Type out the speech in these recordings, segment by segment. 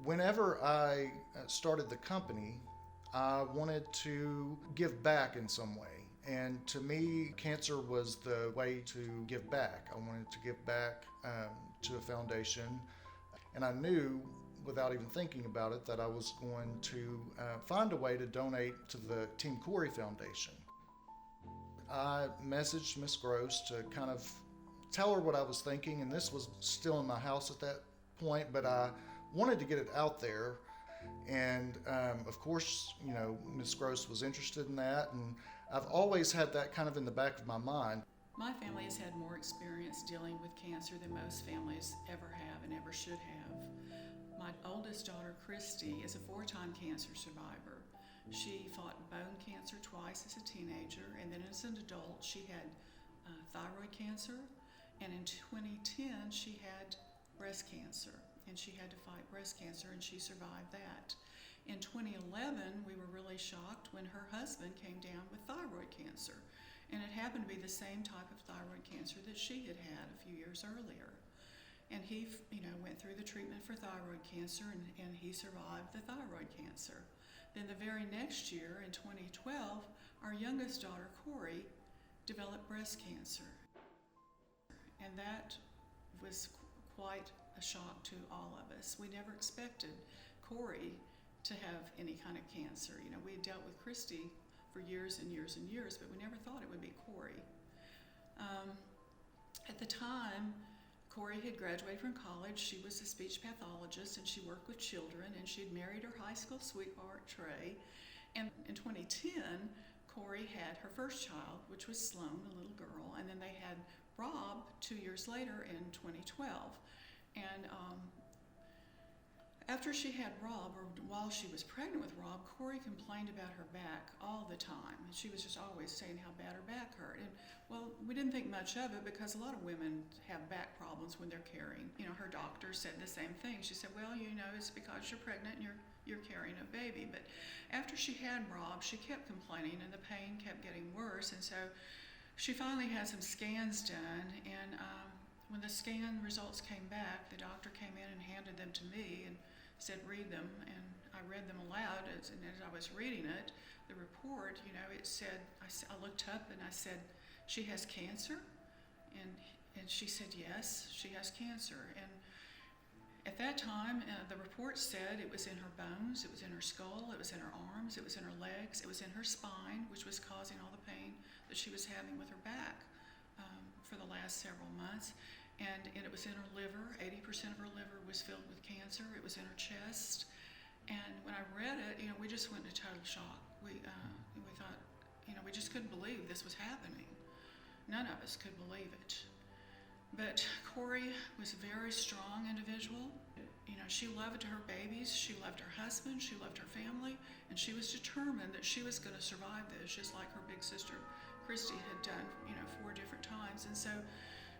Whenever I started the company, I wanted to give back in some way. And to me, cancer was the way to give back. I wanted to give back to a foundation. And I knew, without even thinking about it, that I was going to find a way to donate to the Team Corey Foundation. I messaged Miss Gross to kind of tell her what I was thinking, and this was still in my house at that point, but I wanted to get it out there. And of course, Miss Gross was interested in that, and I've always had that kind of in the back of my mind. My family has had more experience dealing with cancer than most families ever have and ever should have. My oldest daughter, Christy, is a 4-time cancer survivor. She fought bone cancer twice as a teenager, and then as an adult, she had thyroid cancer, and in 2010, she had breast cancer, and she had to fight breast cancer, and she survived that. In 2011, we were really shocked when her husband came down with thyroid cancer, and it happened to be the same type of thyroid cancer that she had had a few years earlier. And he, went through the treatment for thyroid cancer, and he survived the thyroid cancer. Then the very next year, in 2012, our youngest daughter, Corey, developed breast cancer. And that was quite a shock to all of us. We never expected Corey to have any kind of cancer. We had dealt with Christy for years and years and years, but we never thought it would be Corey. At the time, Corey had graduated from college. She was a speech pathologist, and she worked with children, and she had married her high school sweetheart, Trey. And in 2010, Corey had her first child, which was Sloan, a little girl, and then they had Rob 2 years later in 2012. And after she had Rob, or while she was pregnant with Rob, Corey complained about her back all the time. She was just always saying how bad her back hurt. And well, we didn't think much of it because a lot of women have back problems when they're carrying. Her doctor said the same thing. She said, well, it's because you're pregnant and you're carrying a baby. But after she had Rob, she kept complaining and the pain kept getting worse. And so she finally had some scans done, and when the scan results came back, the doctor came in and handed them to me and said, read them, and I read them aloud, and as I was reading it, the report, it said, I looked up and I said, she has cancer? And she said, yes, she has cancer. And at that time, the report said it was in her bones, it was in her skull, it was in her arms, it was in her legs, it was in her spine, which was causing all the pain that she was having with her back for the last several months. And it was in her liver. 80% of her liver was filled with cancer. It was in her chest. And when I read it, we just went into total shock. We thought, we just couldn't believe this was happening. None of us could believe it. But Corey was a very strong individual. She loved her babies, she loved her husband, she loved her family, and she was determined that she was going to survive this, just like her big sister Christy had done, 4 different times. And so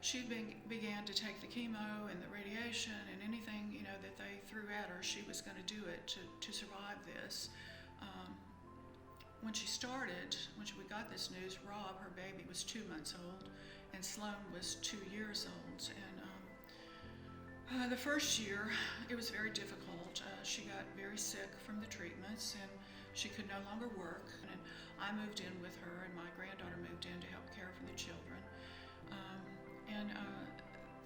she began to take the chemo and the radiation and anything, that they threw at her. She was going to do it to survive this. When we got this news, Rob, her baby, was 2 months old, and Sloan was 2 years old. And the first year, it was very difficult. She got very sick from the treatments, and she could no longer work. And I moved in with her, and my granddaughter moved in to help care for the children.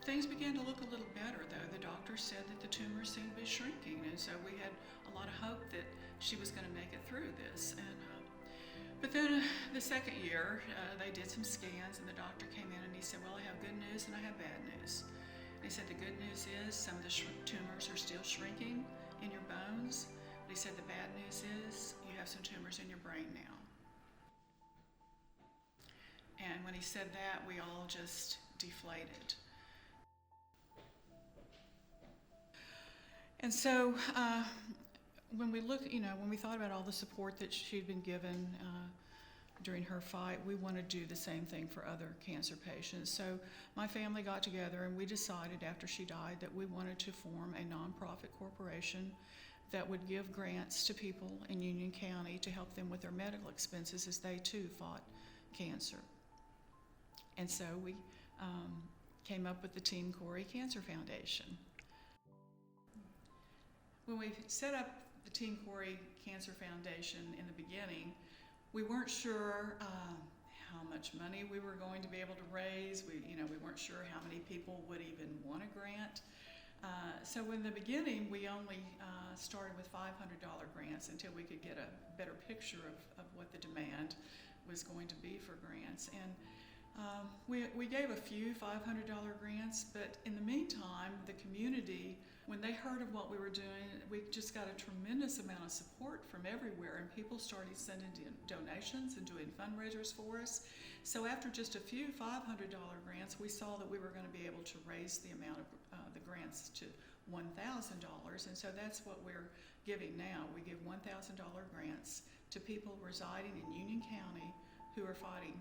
Things began to look a little better, though. The doctor said that the tumor seemed to be shrinking, and so we had a lot of hope that she was going to make it through this. But then the second year, they did some scans, and the doctor came in and he said, well, I have good news and I have bad news. And he said the good news is some of the tumors are still shrinking in your bones. But he said the bad news is you have some tumors in your brain now. And when he said that, we all just deflated. And so when we thought about all the support that she'd been given during her fight, we want to do the same thing for other cancer patients. So my family got together and we decided after she died that we wanted to form a nonprofit corporation that would give grants to people in Union County to help them with their medical expenses as they too fought cancer. And so we came up with the Team Corey Cancer Foundation. When we set up the Teen Corey Cancer Foundation in the beginning, we weren't sure how much money we were going to be able to raise. We weren't sure how many people would even want a grant. So in the beginning, we only started with $500 grants until we could get a better picture of what the demand was going to be for grants. And we gave a few $500 grants, but in the meantime, the community, when they heard of what we were doing, we just got a tremendous amount of support from everywhere, and people started sending in donations and doing fundraisers for us. So after just a few $500 grants, we saw that we were going to be able to raise the amount of the grants to $1,000, and so that's what we're giving now. We give $1,000 grants to people residing in Union County who are fighting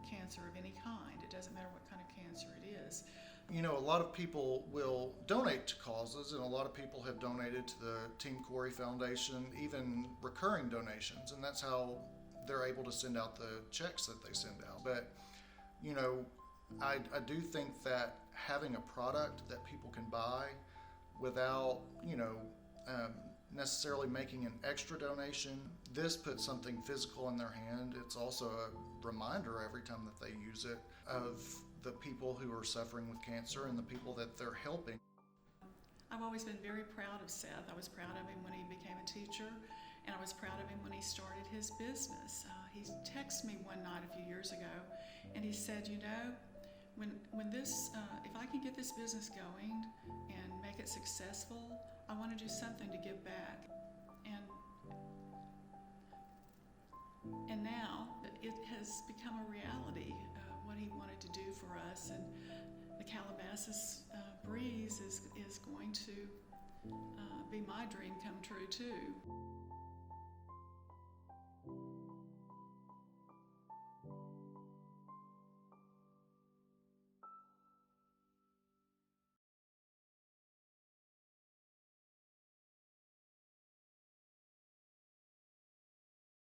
cancer of any kind. It doesn't matter what kind of cancer it is. You know, a lot of people will donate to causes, and a lot of people have donated to the Team Corey Foundation, even recurring donations, and that's how they're able to send out the checks that they send out. But, you know, I do think that having a product that people can buy without, necessarily making an extra donation, this puts something physical in their hand. It's also a reminder every time that they use it of the people who are suffering with cancer and the people that they're helping. I've always been very proud of Seth. I was proud of him when he became a teacher, and I was proud of him when he started his business. He texted me one night a few years ago, and he said, when this, if I can get this business going and make it successful, I want to do something to give back. And now it has become a reality, what he wanted to do for us. And the Calabasas Breeze is going to be my dream come true too.